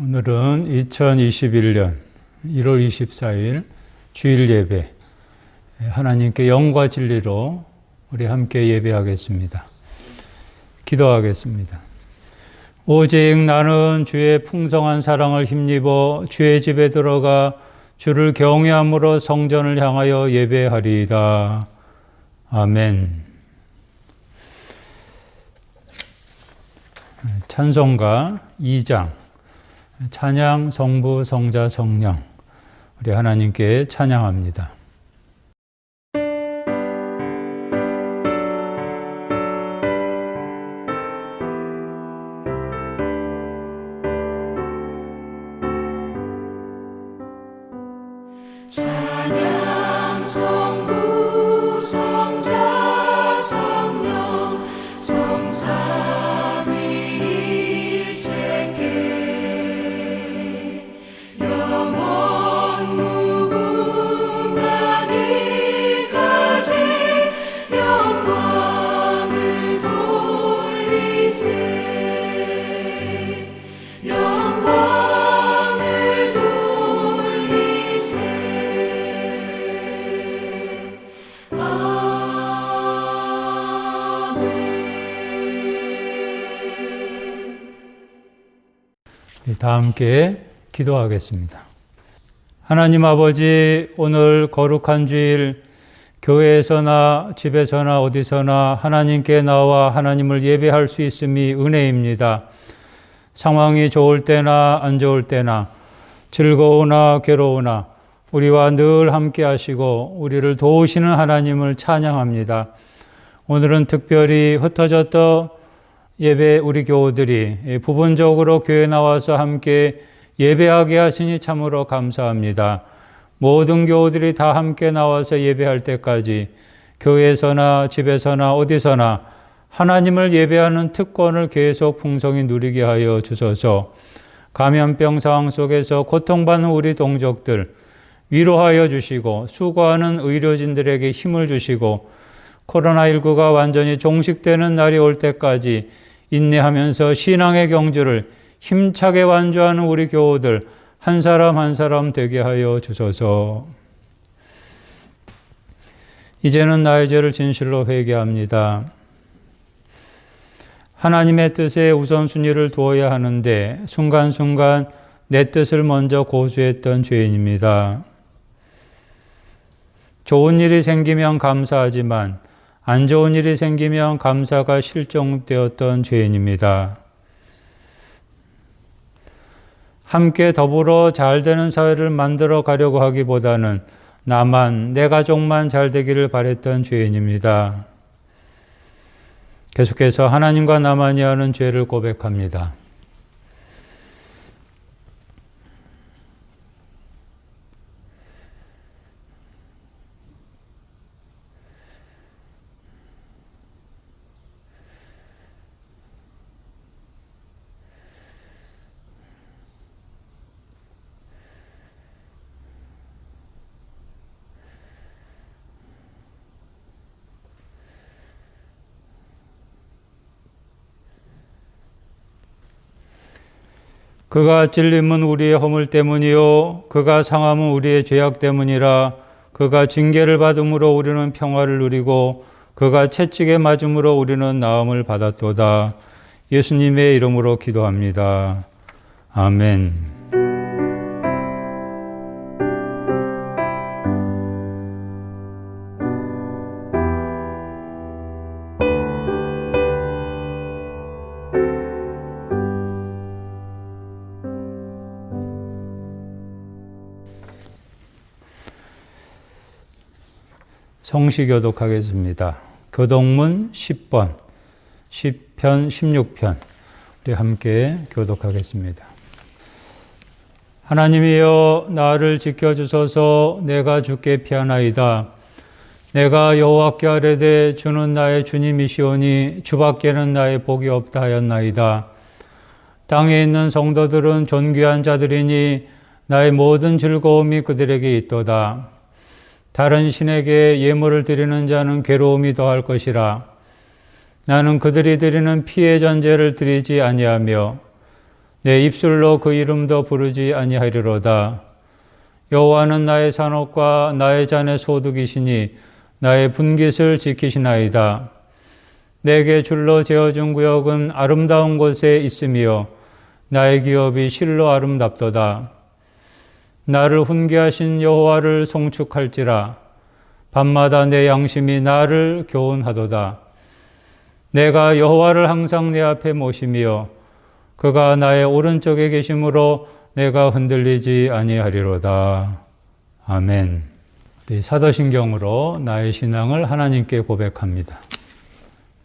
오늘은 2021년 1월 24일 주일 예배, 하나님께 영과 진리로 우리 함께 예배하겠습니다. 기도하겠습니다. 오직 나는 주의 풍성한 사랑을 힘입어 주의 집에 들어가 주를 경외함으로 성전을 향하여 예배하리이다. 아멘. 찬송가 2장, 찬양 성부 성자 성령, 우리 하나님께 찬양합니다. 찬양 성부 성자 성령 성삼위일체께 영원 무궁하기까지 영광을 돌리세 영광을 돌리세. 다 함께 기도하겠습니다. 하나님 아버지, 오늘 거룩한 주일 교회에서나 집에서나 어디서나 하나님께 나와 하나님을 예배할 수 있음이 은혜입니다. 상황이 좋을 때나 안 좋을 때나 즐거우나 괴로우나 우리와 늘 함께 하시고 우리를 도우시는 하나님을 찬양합니다. 오늘은 특별히 흩어졌던 예배 우리 교우들이 부분적으로 교회 나와서 함께 예배하게 하시니 참으로 감사합니다. 모든 교우들이 다 함께 나와서 예배할 때까지 교회에서나 집에서나 어디서나 하나님을 예배하는 특권을 계속 풍성히 누리게 하여 주소서. 감염병 상황 속에서 고통받는 우리 동족들 위로하여 주시고 수고하는 의료진들에게 힘을 주시고 코로나19가 완전히 종식되는 날이 올 때까지 인내하면서 신앙의 경주를 힘차게 완주하는 우리 교우들 한 사람 한 사람 되게 하여 주소서. 이제는 나의 죄를 진실로 회개합니다. 하나님의 뜻에 우선순위를 두어야 하는데 순간순간 내 뜻을 먼저 고수했던 죄인입니다. 좋은 일이 생기면 감사하지만 안 좋은 일이 생기면 감사가 실종되었던 죄인입니다. 함께 더불어 잘 되는 사회를 만들어 가려고 하기보다는 나만, 내 가족만 잘 되기를 바랬던 죄인입니다. 계속해서 하나님과 나만이 하는 죄를 고백합니다. 그가 찔림은 우리의 허물 때문이요 그가 상함은 우리의 죄악 때문이라. 그가 징계를 받음으로 우리는 평화를 누리고 그가 채찍에 맞음으로 우리는 나음을 받았도다. 예수님의 이름으로 기도합니다. 아멘. 성시 교독하겠습니다. 교독문 10번, 10편, 16편 우리 함께 교독하겠습니다. 하나님이여 나를 지켜주소서. 내가 주께 피하나이다. 내가 여호와께 아뢰되 주는 나의 주님이시오니 주밖에는 나의 복이 없다 하였나이다. 땅에 있는 성도들은 존귀한 자들이니 나의 모든 즐거움이 그들에게 있도다. 다른 신에게 예물을 드리는 자는 괴로움이 더할 것이라. 나는 그들이 드리는 피의 전제를 드리지 아니하며 내 입술로 그 이름도 부르지 아니하리로다. 여호와는 나의 산업과 나의 잔의 소득이시니 나의 분깃을 지키시나이다. 내게 줄로 재어준 구역은 아름다운 곳에 있으며 나의 기업이 실로 아름답도다. 나를 훈계하신 여호와를 송축할지라. 밤마다 내 양심이 나를 교훈하도다. 내가 여호와를 항상 내 앞에 모시며 그가 나의 오른쪽에 계심으로 내가 흔들리지 아니하리로다. 아멘. 우리 사도신경으로 나의 신앙을 하나님께 고백합니다.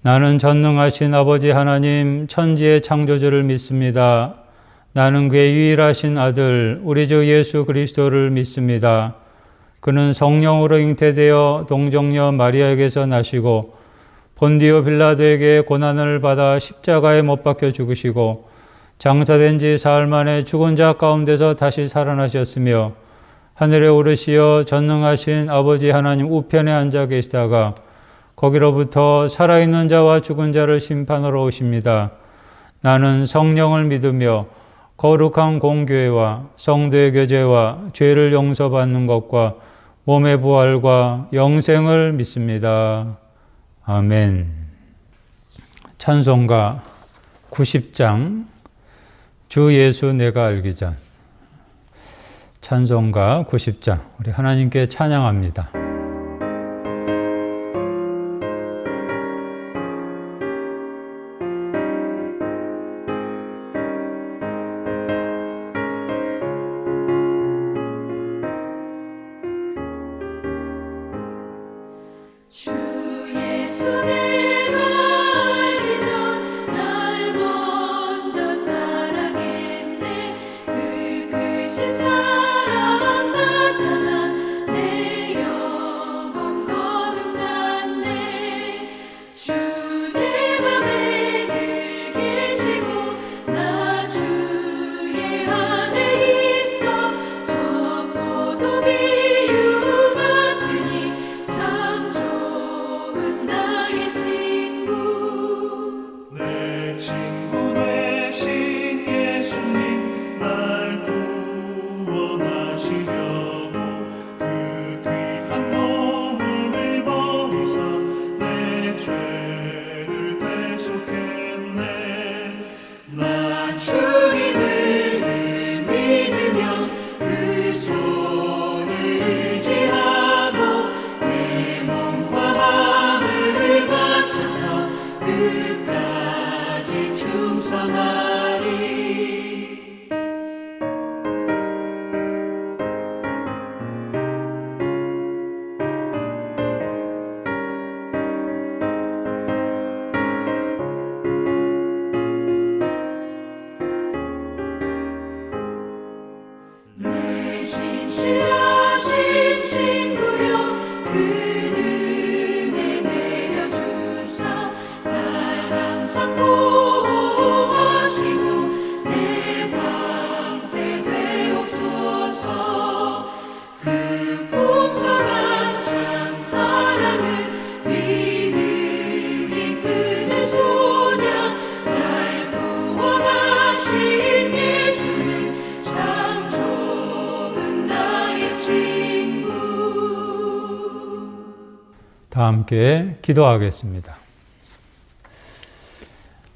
나는 전능하신 아버지 하나님 천지의 창조주를 믿습니다. 나는 그의 유일하신 아들 우리 주 예수 그리스도를 믿습니다. 그는 성령으로 잉태되어 동정녀 마리아에게서 나시고 본디오 빌라도에게 고난을 받아 십자가에 못 박혀 죽으시고 장사된 지 사흘 만에 죽은 자 가운데서 다시 살아나셨으며 하늘에 오르시어 전능하신 아버지 하나님 우편에 앉아 계시다가 거기로부터 살아있는 자와 죽은 자를 심판하러 오십니다. 나는 성령을 믿으며 거룩한 공교회와 성도의 교제와 죄를 용서받는 것과 몸의 부활과 영생을 믿습니다. 아멘. 찬송가 90장 주 예수 내가 알기 전. 찬송가 90장 우리 하나님께 찬양합니다. 주 예수 내가 알기 전 날 먼저 사랑했네. 그 크신 사랑 나타나 내 영혼 거듭났네. 주 내 맘에 늘 계시고 나 주의 안에 있어. 저 포도비유 같으니 참 좋은 나의 친구. 내 친구 되신 예수님 날 구원하시려고 그 귀한 몸을 버리사 내 죄를 대속했네. 나 주님을 늘 믿으며 그 손을 의지하고 내 몸과 마음을 바쳐서 끝까지 충성하리. 내 진실하신 친구여 그 은혜 내려주사 날 항상 보호하시고 내 방패 되옵소서. 그 풍성한 참 사랑을 믿음이 끊을 소냐. 날 구원하신 예수는 참 좋은 나의 친구. 다 함께 기도하겠습니다.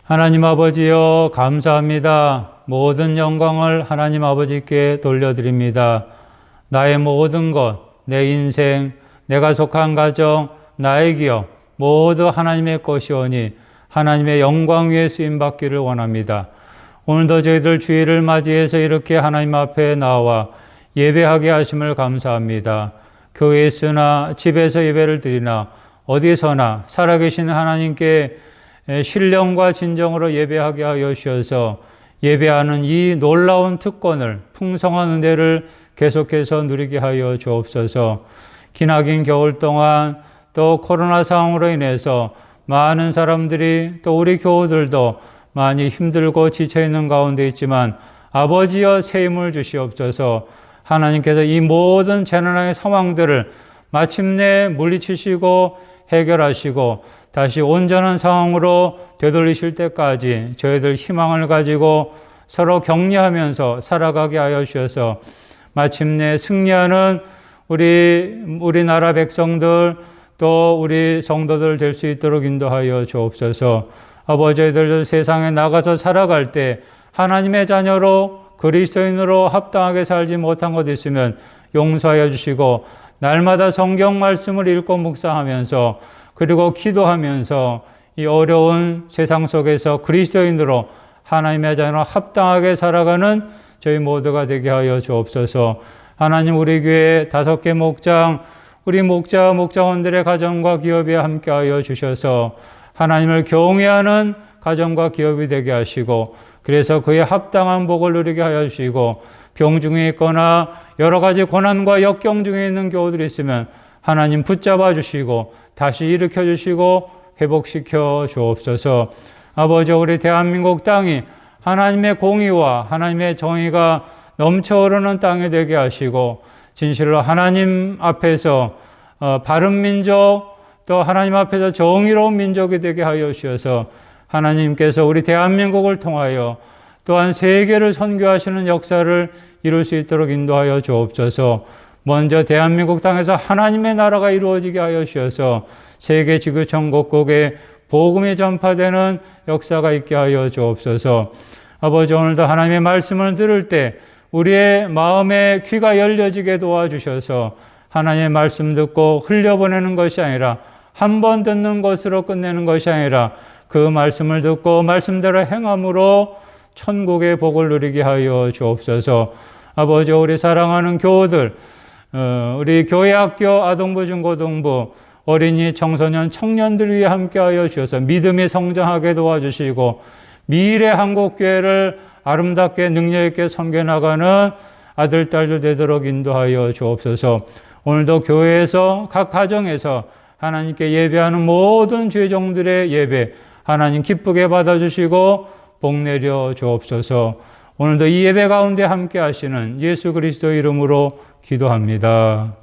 하나님 아버지여 감사합니다. 모든 영광을 하나님 아버지께 돌려드립니다. 나의 모든 것, 내 인생, 내가 속한 가정, 나의 기업 모두 하나님의 것이오니 하나님의 영광 위에 쓰임받기를 원합니다. 오늘도 저희들 주일을 맞이해서 이렇게 하나님 앞에 나와 예배하게 하심을 감사합니다. 교회에 있으나 집에서 예배를 드리나 어디서나 살아계신 하나님께 신령과 진정으로 예배하게 하여 주셔서 예배하는 이 놀라운 특권을 풍성한 은혜를 계속해서 누리게 하여 주옵소서. 기나긴 겨울 동안 또 코로나 상황으로 인해서 많은 사람들이 또 우리 교우들도 많이 힘들고 지쳐있는 가운데 있지만 아버지여 새 힘을 주시옵소서. 하나님께서 이 모든 재난의 상황들을 마침내 물리치시고 해결하시고 다시 온전한 상황으로 되돌리실 때까지 저희들 희망을 가지고 서로 격려하면서 살아가게 하여 주셔서 마침내 승리하는 우리나라 백성들 또 우리 성도들 될 수 있도록 인도하여 주옵소서. 아버지, 저희들 세상에 나가서 살아갈 때 하나님의 자녀로 그리스도인으로 합당하게 살지 못한 것 있으면 용서하여 주시고, 날마다 성경 말씀을 읽고 묵상하면서 그리고 기도하면서 이 어려운 세상 속에서 그리스도인으로 하나님의 자녀로 합당하게 살아가는 저희 모두가 되게 하여 주옵소서. 하나님, 우리 교회 5개 목장, 우리 목자원들의 가정과 기업에 함께하여 주셔서 하나님을 경외하는 가정과 기업이 되게 하시고, 그래서 그의 합당한 복을 누리게 하여 주시고, 병중에 있거나 여러 가지 고난과 역경 중에 있는 교우들이 있으면 하나님 붙잡아 주시고 다시 일으켜 주시고 회복시켜 주옵소서. 아버지, 우리 대한민국 땅이 하나님의 공의와 하나님의 정의가 넘쳐흐르는 땅이 되게 하시고, 진실로 하나님 앞에서 바른 민족, 또 하나님 앞에서 정의로운 민족이 되게 하여 주셔서 하나님께서 우리 대한민국을 통하여 또한 세계를 선교하시는 역사를 이룰 수 있도록 인도하여 주옵소서. 먼저 대한민국 땅에서 하나님의 나라가 이루어지게 하여 주셔서 세계 지구촌 곳곳에 복음이 전파되는 역사가 있게 하여 주옵소서. 아버지, 오늘도 하나님의 말씀을 들을 때 우리의 마음의 귀가 열려지게 도와주셔서 하나님의 말씀 듣고 흘려보내는 것이 아니라 한 번 듣는 것으로 끝내는 것이 아니라 그 말씀을 듣고 말씀대로 행함으로 천국의 복을 누리게 하여 주옵소서. 아버지, 우리 사랑하는 교우들, 우리 교회 학교 아동부 중고등부 어린이 청소년 청년들 위해 함께하여 주셔서 믿음이 성장하게 도와주시고 미래 한국교회를 아름답게 능력있게 섬겨나가는 아들, 딸들 되도록 인도하여 주옵소서. 오늘도 교회에서 각 가정에서 하나님께 예배하는 모든 죄종들의 예배 하나님 기쁘게 받아주시고 복 내려 주옵소서. 오늘도 이 예배 가운데 함께 하시는 예수 그리스도 이름으로 기도합니다.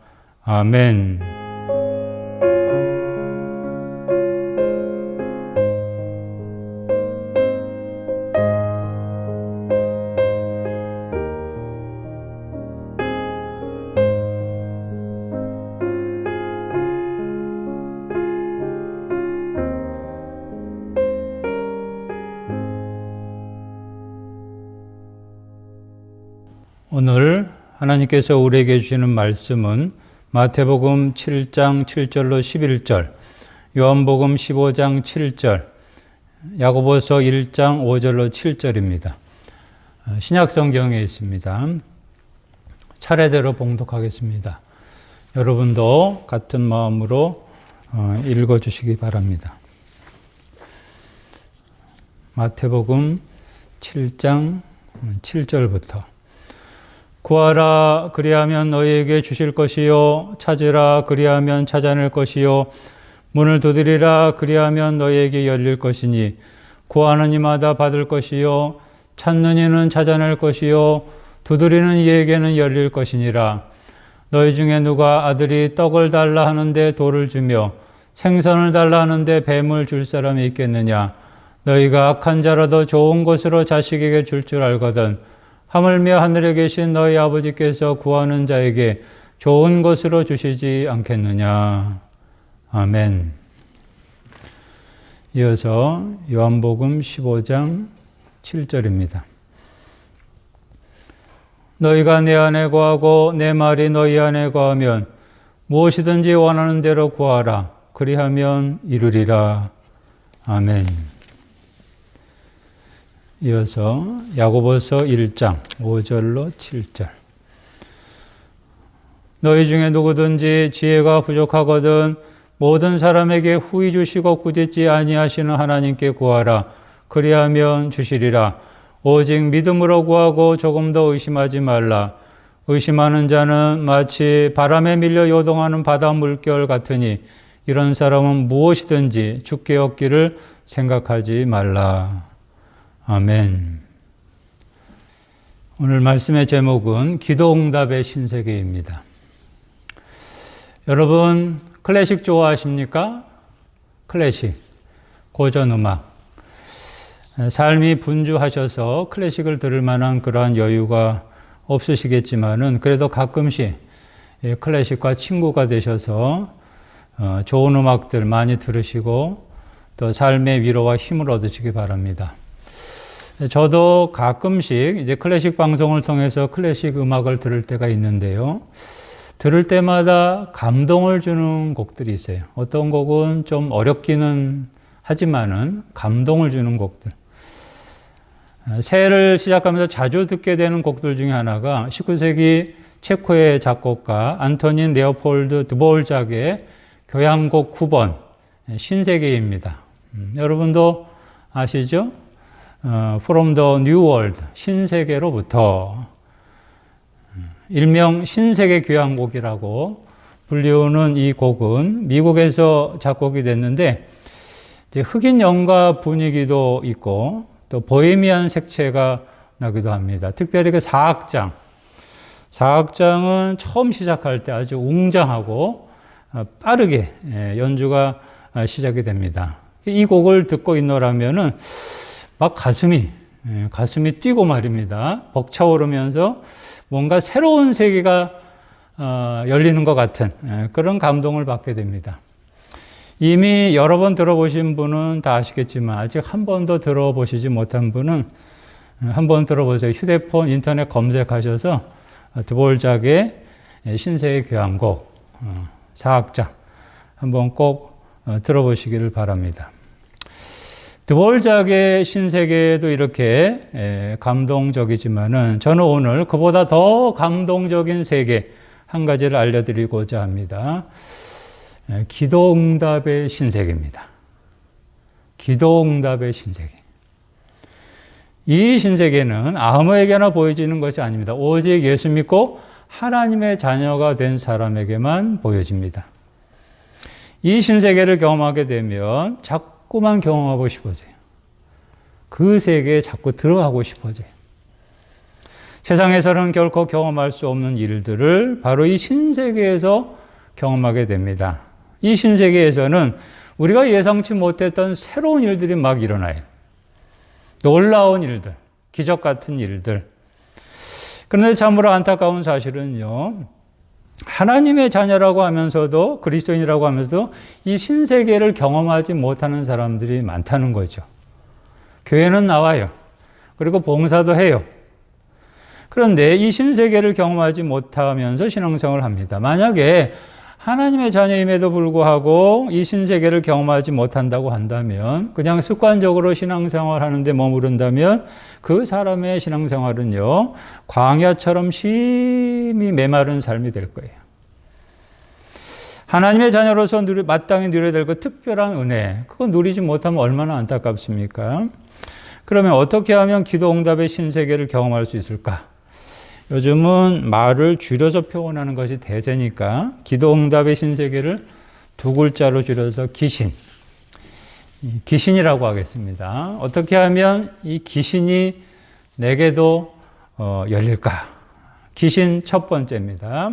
아멘. 오늘 하나님께서 우리에게 주시는 말씀은 마태복음 7장 7절로 11절, 요한복음 15장 7절, 야고보서 1장 5절로 7절입니다. 신약성경에 있습니다. 차례대로 봉독하겠습니다. 여러분도 같은 마음으로 읽어주시기 바랍니다. 마태복음 7장 7절부터 구하라 그리하면 너희에게 주실 것이요 찾으라 그리하면 찾아낼 것이요 문을 두드리라 그리하면 너희에게 열릴 것이니 구하는 이마다 받을 것이요 찾는 이는 찾아낼 것이요 두드리는 이에게는 열릴 것이니라. 너희 중에 누가 아들이 떡을 달라 하는데 돌을 주며 생선을 달라 하는데 뱀을 줄 사람이 있겠느냐. 너희가 악한 자라도 좋은 것으로 자식에게 줄 줄 알거든 하물며 하늘에 계신 너희 아버지께서 구하는 자에게 좋은 것으로 주시지 않겠느냐. 아멘. 이어서 요한복음 15장 7절입니다. 너희가 내 안에 거하고 내 말이 너희 안에 거하면 무엇이든지 원하는 대로 구하라. 그리하면 이루리라. 아멘. 이어서 야고보서 1장 5절로 7절. 너희 중에 누구든지 지혜가 부족하거든 모든 사람에게 후히 주시고 꾸짖지 아니하시는 하나님께 구하라. 그리하면 주시리라. 오직 믿음으로 구하고 조금도 의심하지 말라. 의심하는 자는 마치 바람에 밀려 요동하는 바다 물결 같으니 이런 사람은 무엇이든지 주께 얻기를 생각하지 말라. 아멘. 오늘 말씀의 제목은 기도응답의 신세계입니다. 여러분 클래식 좋아하십니까? 클래식, 고전음악. 삶이 분주하셔서 클래식을 들을 만한 그러한 여유가 없으시겠지만은 그래도 가끔씩 클래식과 친구가 되셔서 좋은 음악들 많이 들으시고 또 삶의 위로와 힘을 얻으시기 바랍니다. 저도 가끔씩 이제 클래식 방송을 통해서 클래식 음악을 들을 때가 있는데요. 들을 때마다 감동을 주는 곡들이 있어요. 어떤 곡은 좀 어렵기는 하지만은 감동을 주는 곡들. 새해를 시작하면서 자주 듣게 되는 곡들 중에 하나가 19세기 체코의 작곡가 안토닌 레오폴드 드보울작의 교향곡 9번 신세계입니다. 여러분도 아시죠? From the New World, 신세계로부터 일명 신세계 교향곡이라고 불리우는 이 곡은 미국에서 작곡이 됐는데 이제 흑인 연가 분위기도 있고 또 보헤미안 색채가 나기도 합니다. 특별히 그 사악장은 처음 시작할 때 아주 웅장하고 빠르게 연주가 시작이 됩니다. 이 곡을 듣고 있노라면은 막 가슴이 뛰고 말입니다. 벅차오르면서 뭔가 새로운 세계가 열리는 것 같은 그런 감동을 받게 됩니다. 이미 여러 번 들어보신 분은 다 아시겠지만 아직 한 번도 들어보시지 못한 분은 한 번 들어보세요. 휴대폰, 인터넷 검색하셔서 드보울작의 신세계 교향곡 사악장 한번 꼭 들어보시기를 바랍니다. 드보울작의 신세계도 이렇게 감동적이지만은 저는 오늘 그보다 더 감동적인 세계 한 가지를 알려드리고자 합니다. 기도응답의 신세계입니다. 기도응답의 신세계. 이 신세계는 아무에게나 보여지는 것이 아닙니다. 오직 예수 믿고 하나님의 자녀가 된 사람에게만 보여집니다. 이 신세계를 경험하게 되면 자꾸만 경험하고 싶어져요. 그 세계에 자꾸 들어가고 싶어져요. 세상에서는 결코 경험할 수 없는 일들을 바로 이 신세계에서 경험하게 됩니다. 이 신세계에서는 우리가 예상치 못했던 새로운 일들이 막 일어나요. 놀라운 일들, 기적 같은 일들. 그런데 참으로 안타까운 사실은요, 하나님의 자녀라고 하면서도 그리스도인이라고 하면서도 이 신세계를 경험하지 못하는 사람들이 많다는 거죠. 교회는 나와요. 그리고 봉사도 해요. 그런데 이 신세계를 경험하지 못하면서 신앙생활을 합니다. 만약에 하나님의 자녀임에도 불구하고 이 신세계를 경험하지 못한다고 한다면 그냥 습관적으로 신앙생활 하는데 머무른다면 그 사람의 신앙생활은요 광야처럼 심히 메마른 삶이 될 거예요. 하나님의 자녀로서 마땅히 누려야 될 그 특별한 은혜 그거 누리지 못하면 얼마나 안타깝습니까? 그러면 어떻게 하면 기도응답의 신세계를 경험할 수 있을까? 요즘은 말을 줄여서 표현하는 것이 대세니까 기도응답의 신세계를 두 글자로 줄여서 기신이라고 하겠습니다. 어떻게 하면 이 기신이 내게도 열릴까? 기신 첫 번째입니다.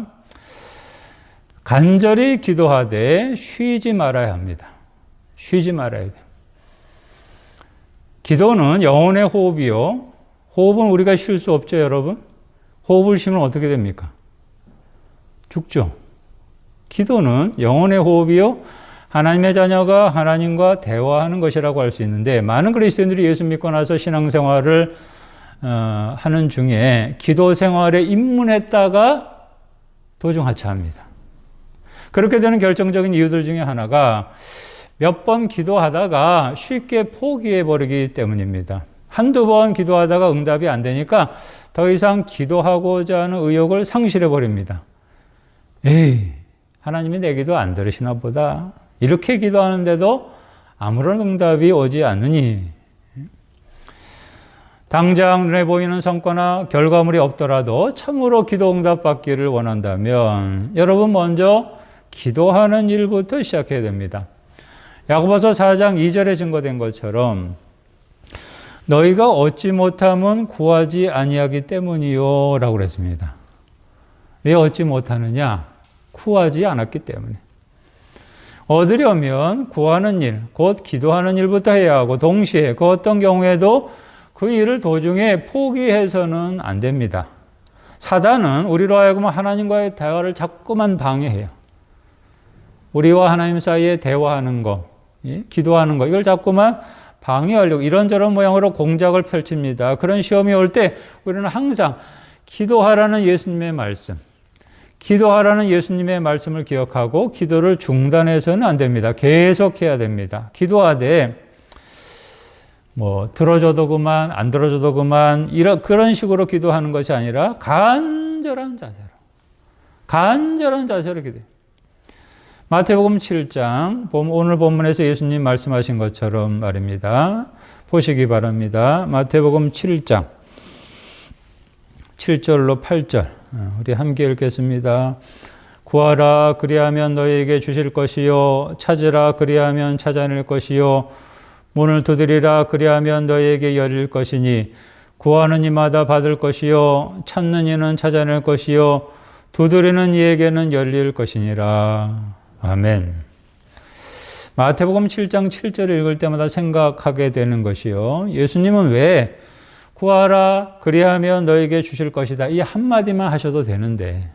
간절히 기도하되 쉬지 말아야 합니다. 쉬지 말아야 돼요. 기도는 영혼의 호흡이요. 호흡은 우리가 쉴 수 없죠, 여러분? 호흡을 쉬면 어떻게 됩니까? 죽죠. 기도는 영혼의 호흡이요. 하나님의 자녀가 하나님과 대화하는 것이라고 할 수 있는데 많은 그리스도인들이 예수 믿고 나서 신앙생활을 하는 중에 기도 생활에 입문했다가 도중 하차합니다. 그렇게 되는 결정적인 이유들 중에 하나가 몇 번 기도하다가 쉽게 포기해버리기 때문입니다. 한두 번 기도하다가 응답이 안 되니까 더 이상 기도하고자 하는 의욕을 상실해버립니다. 에이, 하나님이 내 기도 안 들으시나 보다. 이렇게 기도하는데도 아무런 응답이 오지 않으니 당장 눈에 보이는 성과나 결과물이 없더라도 참으로 기도 응답 받기를 원한다면 여러분 먼저 기도하는 일부터 시작해야 됩니다. 야고보서 4장 2절에 증거된 것처럼 너희가 얻지 못함은 구하지 아니하기 때문이요 라고 그랬습니다. 왜 얻지 못하느냐? 구하지 않았기 때문에. 얻으려면 구하는 일, 곧 기도하는 일부터 해야 하고 동시에 그 어떤 경우에도 그 일을 도중에 포기해서는 안 됩니다. 사단은 우리로 하여금 하나님과의 대화를 자꾸만 방해해요. 우리와 하나님 사이에 대화하는 거, 기도하는 거, 이걸 자꾸만 방해하려고 이런저런 모양으로 공작을 펼칩니다. 그런 시험이 올 때 우리는 항상 기도하라는 예수님의 말씀, 기도하라는 예수님의 말씀을 기억하고 기도를 중단해서는 안 됩니다. 계속해야 됩니다. 기도하되 들어줘도 그만, 안 들어줘도 그만, 그런 식으로 기도하는 것이 아니라 간절한 자세로 기도해요. 마태복음 7장, 오늘 본문에서 예수님 말씀하신 것처럼 말입니다. 보시기 바랍니다. 마태복음 7장, 7절로 8절. 우리 함께 읽겠습니다. 구하라, 그리하면 너희에게 주실 것이요. 찾으라, 그리하면 찾아낼 것이요. 문을 두드리라, 그리하면 너희에게 열릴 것이니 구하는 이마다 받을 것이요. 찾는 이는 찾아낼 것이요. 두드리는 이에게는 열릴 것이니라. 아멘. 마태복음 7장 7절을 읽을 때마다 생각하게 되는 것이요. 예수님은 왜 구하라, 그리하면 너에게 주실 것이다. 이 한마디만 하셔도 되는데.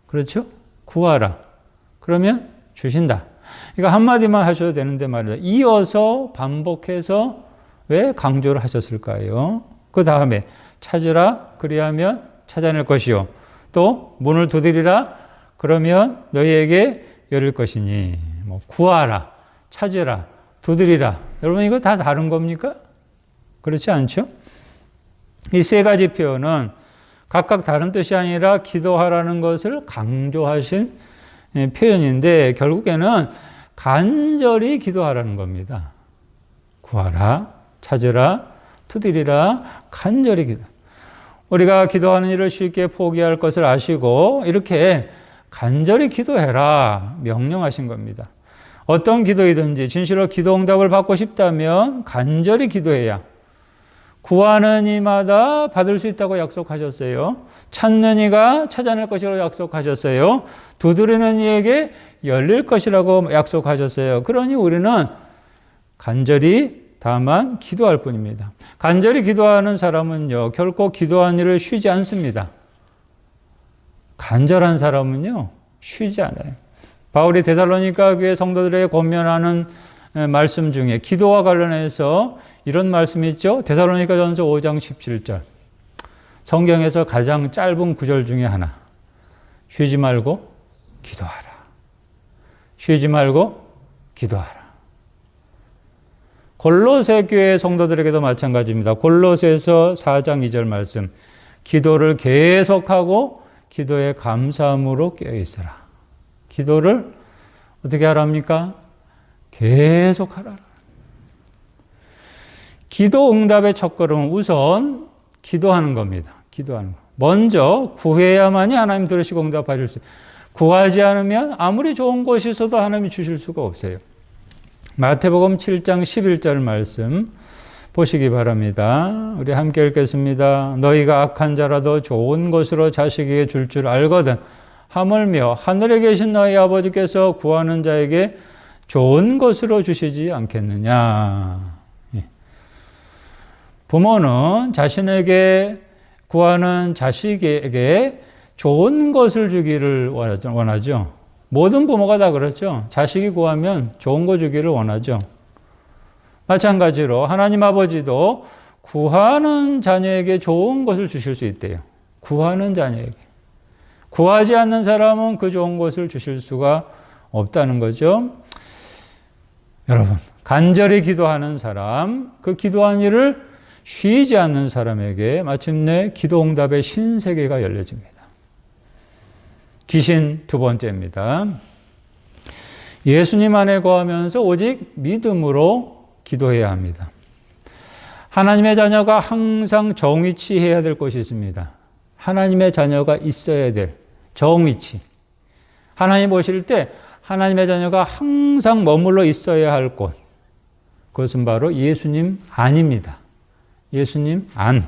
그렇죠? 구하라. 그러면 주신다. 이거 한마디만 하셔도 되는데 말이다. 이어서 반복해서 왜 강조를 하셨을까요? 그 다음에 찾으라, 그리하면 찾아낼 것이요. 또 문을 두드리라, 그러면 너희에게 열릴 것이니. 구하라, 찾으라, 두드리라. 여러분 이거 다 다른 겁니까? 그렇지 않죠? 이 세 가지 표현은 각각 다른 뜻이 아니라 기도하라는 것을 강조하신 표현인데 결국에는 간절히 기도하라는 겁니다. 구하라, 찾으라, 두드리라, 간절히 기도. 우리가 기도하는 일을 쉽게 포기할 것을 아시고 이렇게 간절히 기도해라 명령하신 겁니다. 어떤 기도이든지 진실로 기도 응답을 받고 싶다면 간절히 기도해야 구하는 이마다 받을 수 있다고 약속하셨어요. 찾는 이가 찾아낼 것이라고 약속하셨어요. 두드리는 이에게 열릴 것이라고 약속하셨어요. 그러니 우리는 간절히 다만 기도할 뿐입니다. 간절히 기도하는 사람은요, 결코 기도한 일을 쉬지 않습니다. 간절한 사람은요, 쉬지 않아요. 바울이 데살로니가 교회 성도들에게 권면하는 말씀 중에 기도와 관련해서 이런 말씀이 있죠. 데살로니가전서 5장 17절. 성경에서 가장 짧은 구절 중에 하나. 쉬지 말고 기도하라. 쉬지 말고 기도하라. 골로새 교회 성도들에게도 마찬가지입니다. 골로새서 4장 2절 말씀. 기도를 계속하고 기도에 감사함으로 깨어있으라. 기도를 어떻게 하랍니까? 계속하라. 기도 응답의 첫걸음은 우선 기도하는 겁니다. 기도하는 거. 먼저 구해야만이 하나님 들으시고 응답하실 수 있어요. 구하지 않으면 아무리 좋은 것이 있어도 하나님이 주실 수가 없어요. 마태복음 7장 11절 말씀 보시기 바랍니다. 우리 함께 읽겠습니다. 너희가 악한 자라도 좋은 것으로 자식에게 줄 줄 알거든 하물며 하늘에 계신 너희 아버지께서 구하는 자에게 좋은 것으로 주시지 않겠느냐. 부모는 자신에게 구하는 자식에게 좋은 것을 주기를 원하죠. 모든 부모가 다 그렇죠. 자식이 구하면 좋은 거 주기를 원하죠. 마찬가지로 하나님 아버지도 구하는 자녀에게 좋은 것을 주실 수 있대요. 구하는 자녀에게. 구하지 않는 사람은 그 좋은 것을 주실 수가 없다는 거죠. 여러분, 간절히 기도하는 사람, 그 기도한 일을 쉬지 않는 사람에게 마침내 기도 응답의 신세계가 열려집니다. 귀신 두 번째입니다. 예수님 안에 거하면서 오직 믿음으로 기도해야 합니다. 하나님의 자녀가 항상 정위치해야 될 것이 있습니다. 하나님의 자녀가 있어야 될 정위치. 하나님 보실 때 하나님의 자녀가 항상 머물러 있어야 할 곳. 그것은 바로 예수님 안입니다. 예수님 안.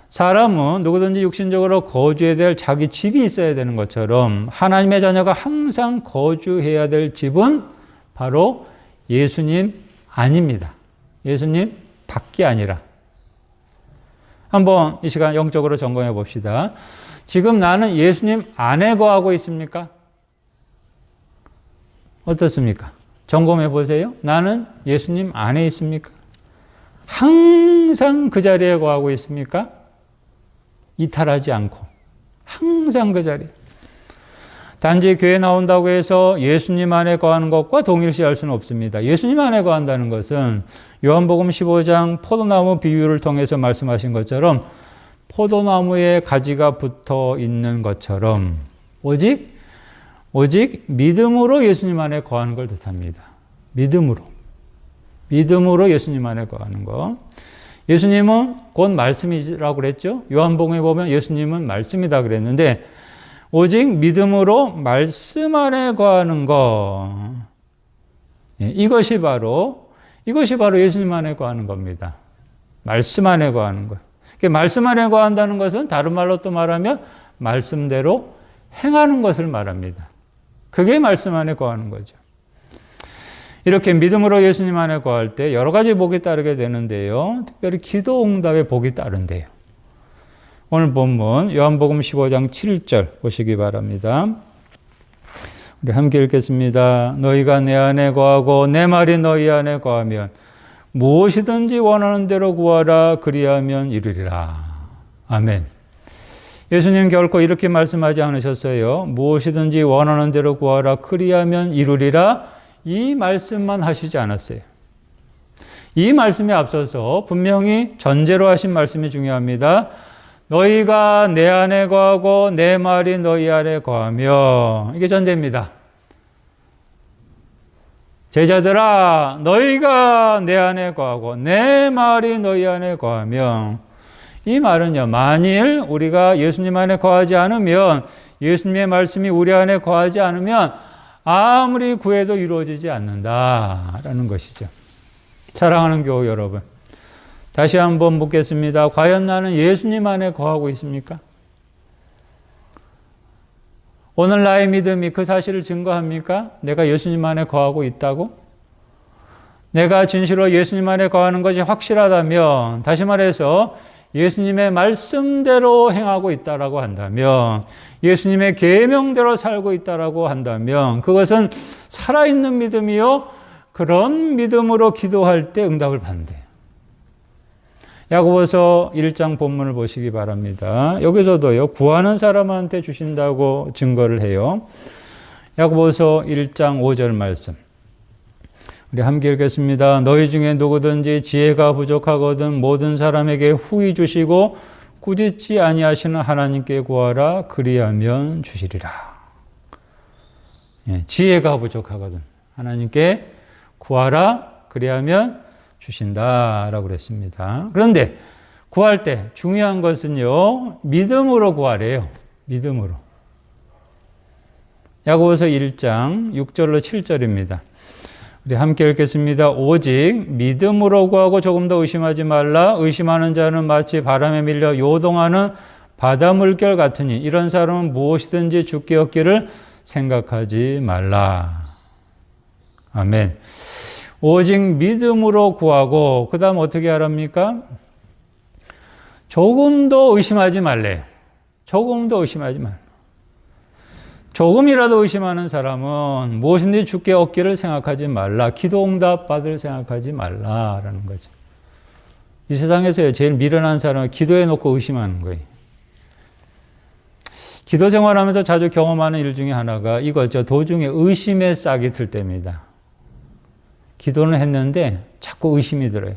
사람은 누구든지 육신적으로 거주해야 될 자기 집이 있어야 되는 것처럼 하나님의 자녀가 항상 거주해야 될 집은 바로 예수님 안입니다. 예수님 밖이 아니라. 한번 이 시간 영적으로 점검해 봅시다. 지금 나는 예수님 안에 거하고 있습니까? 어떻습니까? 점검해 보세요. 나는 예수님 안에 있습니까? 항상 그 자리에 거하고 있습니까? 이탈하지 않고 항상 그 자리. 단지 교회 나온다고 해서 예수님 안에 거하는 것과 동일시할 수는 없습니다. 예수님 안에 거한다는 것은 요한복음 15장 포도나무 비유를 통해서 말씀하신 것처럼 포도나무에 가지가 붙어 있는 것처럼 오직 믿음으로 예수님 안에 거하는 걸 뜻합니다. 믿음으로 예수님 안에 거하는 것. 예수님은 곧 말씀이라고 그랬죠. 요한복음에 보면 예수님은 말씀이다 그랬는데 오직 믿음으로 말씀 안에 거하는 것. 이것이 바로 예수님 안에 거하는 겁니다. 말씀 안에 거하는 것. 말씀 안에 거한다는 것은 다른 말로 또 말하면 말씀대로 행하는 것을 말합니다. 그게 말씀 안에 거하는 거죠. 이렇게 믿음으로 예수님 안에 거할 때 여러 가지 복이 따르게 되는데요. 특별히 기도 응답의 복이 따른대요. 오늘 본문 요한복음 15장 7절 보시기 바랍니다. 우리 함께 읽겠습니다. 너희가 내 안에 거하고 내 말이 너희 안에 거하면 무엇이든지 원하는 대로 구하라 그리하면 이루리라. 아멘. 예수님 결코 이렇게 말씀하지 않으셨어요. 무엇이든지 원하는 대로 구하라 그리하면 이루리라. 이 말씀만 하시지 않았어요. 이 말씀에 앞서서 분명히 전제로 하신 말씀이 중요합니다. 너희가 내 안에 거하고 내 말이 너희 안에 거하며, 이게 전제입니다. 제자들아 너희가 내 안에 거하고 내 말이 너희 안에 거하며, 이 말은요, 만일 우리가 예수님 안에 거하지 않으면, 예수님의 말씀이 우리 안에 거하지 않으면 아무리 구해도 이루어지지 않는다라는 것이죠. 사랑하는 교우 여러분, 다시 한번 묻겠습니다. 과연 나는 예수님 안에 거하고 있습니까? 오늘 나의 믿음이 그 사실을 증거합니까? 내가 예수님 안에 거하고 있다고? 내가 진실로 예수님 안에 거하는 것이 확실하다면, 다시 말해서 예수님의 말씀대로 행하고 있다라고 한다면, 예수님의 계명대로 살고 있다라고 한다면 그것은 살아있는 믿음이요, 그런 믿음으로 기도할 때 응답을 받는대요. 야고보서 1장 본문을 보시기 바랍니다. 여기서도요, 구하는 사람한테 주신다고 증거를 해요. 야고보서 1장 5절 말씀. 우리 함께 읽겠습니다. 너희 중에 누구든지 지혜가 부족하거든 모든 사람에게 후히 주시고 꾸짖지 아니하시는 하나님께 구하라 그리하면 주시리라. 지혜가 부족하거든 하나님께 구하라 그리하면 주신다라고 그랬습니다. 그런데 구할 때 중요한 것은요, 믿음으로 구하래요. 믿음으로. 야고보서 1장 6절로 7절입니다. 우리 함께 읽겠습니다. 오직 믿음으로 구하고 조금 더 의심하지 말라. 의심하는 자는 마치 바람에 밀려 요동하는 바다 물결 같으니 이런 사람은 무엇이든지 주께 얻기를 생각하지 말라. 아멘. 오직 믿음으로 구하고 그 다음 어떻게 하랍니까? 조금 더 의심하지 말래요. 조금 더 의심하지 말라. 조금이라도 의심하는 사람은 무엇인지 주께 얻기를 생각하지 말라. 기도 응답 받을 생각하지 말라라는 거죠. 이 세상에서 제일 미련한 사람은 기도해 놓고 의심하는 거예요. 기도 생활하면서 자주 경험하는 일 중에 하나가 이거죠. 도중에 의심의 싹이 들 때입니다. 기도는 했는데 자꾸 의심이 들어요.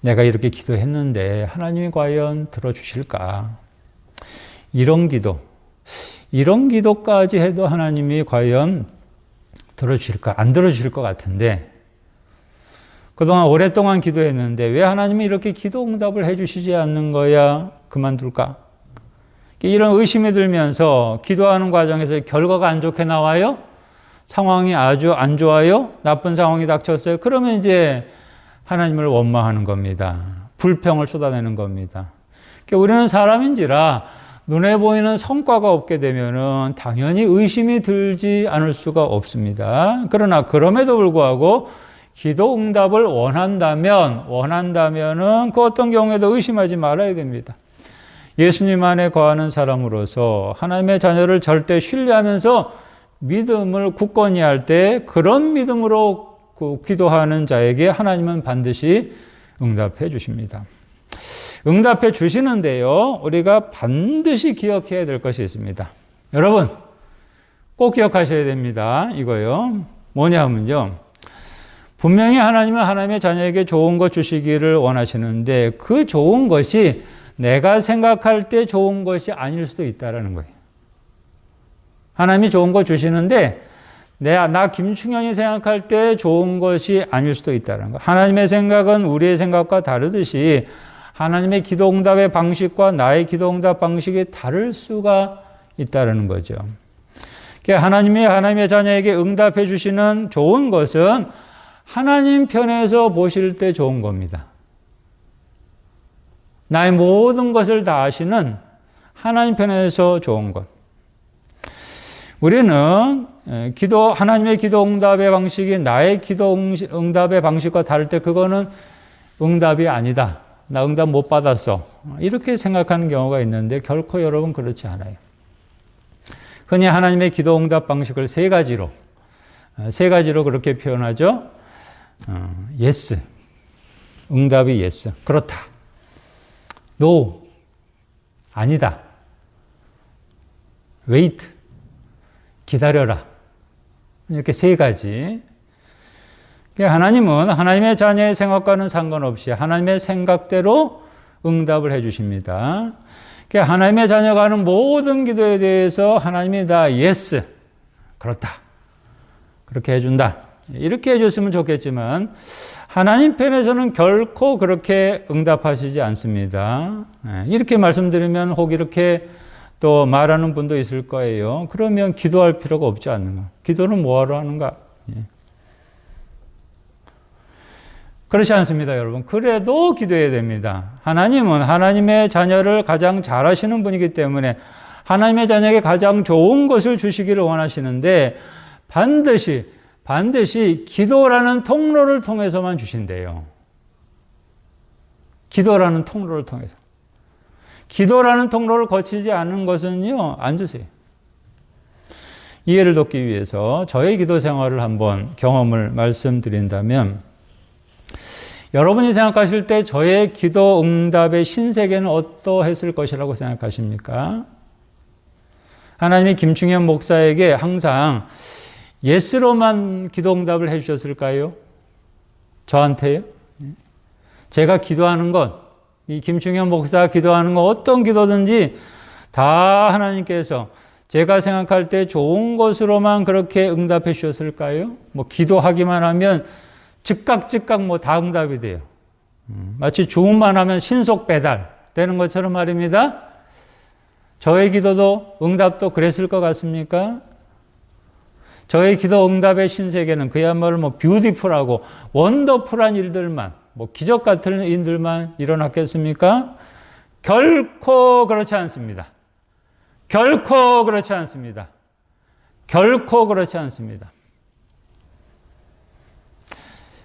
내가 이렇게 기도했는데 하나님이 과연 들어주실까? 이런 기도까지 해도 하나님이 과연 들어주실까? 안 들어주실 것 같은데 그동안 오랫동안 기도했는데 왜 하나님이 이렇게 기도 응답을 해주시지 않는 거야? 그만둘까? 이런 의심이 들면서 기도하는 과정에서 결과가 안 좋게 나와요? 상황이 아주 안 좋아요? 나쁜 상황이 닥쳤어요? 그러면 이제 하나님을 원망하는 겁니다. 불평을 쏟아내는 겁니다. 그러니까 우리는 사람인지라 눈에 보이는 성과가 없게 되면은 당연히 의심이 들지 않을 수가 없습니다. 그러나 그럼에도 불구하고 기도 응답을 원한다면은 그 어떤 경우에도 의심하지 말아야 됩니다. 예수님 안에 거하는 사람으로서 하나님의 자녀를 절대 신뢰하면서 믿음을 굳건히 할 때 그런 믿음으로 기도하는 자에게 하나님은 반드시 응답해 주십니다. 응답해 주시는데요, 우리가 반드시 기억해야 될 것이 있습니다. 여러분, 꼭 기억하셔야 됩니다. 이거요. 뭐냐면요. 분명히 하나님은 하나님의 자녀에게 좋은 것 주시기를 원하시는데 그 좋은 것이 내가 생각할 때 좋은 것이 아닐 수도 있다는 거예요. 하나님이 좋은 것 주시는데 나 김충현이 생각할 때 좋은 것이 아닐 수도 있다는 거. 하나님의 생각은 우리의 생각과 다르듯이 하나님의 기도응답의 방식과 나의 기도응답 방식이 다를 수가 있다는 거죠. 하나님의 자녀에게 응답해 주시는 좋은 것은 하나님 편에서 보실 때 좋은 겁니다. 나의 모든 것을 다 아시는 하나님 편에서 좋은 것. 우리는 하나님의 기도 응답의 방식이 나의 기도 응답의 방식과 다를 때 그거는 응답이 아니다. 나 응답 못 받았어. 이렇게 생각하는 경우가 있는데 결코 여러분 그렇지 않아요. 흔히 하나님의 기도 응답 방식을 세 가지로 그렇게 표현하죠. yes. 응답이 yes. 그렇다. no. 아니다. wait. 기다려라. 이렇게 세 가지. 하나님은 하나님의 자녀의 생각과는 상관없이 하나님의 생각대로 응답을 해 주십니다. 하나님의 자녀가 하는 모든 기도에 대해서 하나님이 다 yes, 그렇다. 그렇게 해준다. 이렇게 해줬으면 좋겠지만 하나님 편에서는 결코 그렇게 응답하시지 않습니다. 이렇게 말씀드리면 혹 이렇게 또 말하는 분도 있을 거예요. 그러면 기도할 필요가 없지 않는가? 기도는 뭐하러 하는가? 그렇지 않습니다, 여러분. 그래도 기도해야 됩니다. 하나님은 하나님의 자녀를 가장 잘 아시는 분이기 때문에 하나님의 자녀에게 가장 좋은 것을 주시기를 원하시는데 반드시 기도라는 통로를 통해서만 주신대요. 기도라는 통로를 통해서. 기도라는 통로를 거치지 않는 것은요, 안 주세요. 이해를 돕기 위해서 저의 기도 생활을 한번 경험을 말씀드린다면 여러분이 생각하실 때 저의 기도 응답의 신세계는 어떠했을 것이라고 생각하십니까? 하나님이 김충현 목사에게 항상 예스로만 기도 응답을 해 주셨을까요? 저한테요? 제가 기도하는 것, 이 김충현 목사가 기도하는 것 어떤 기도든지 다 하나님께서 제가 생각할 때 좋은 것으로만 그렇게 응답해 주셨을까요? 기도하기만 하면 즉각 다 응답이 돼요. 마치 주문만 하면 신속 배달 되는 것처럼 말입니다. 저의 기도도 응답도 그랬을 것 같습니까? 저의 기도 응답의 신세계는 그야말로 뷰티풀하고 원더풀한 일들만, 기적 같은 일들만 일어났겠습니까? 결코 그렇지 않습니다. 결코 그렇지 않습니다. 결코 그렇지 않습니다.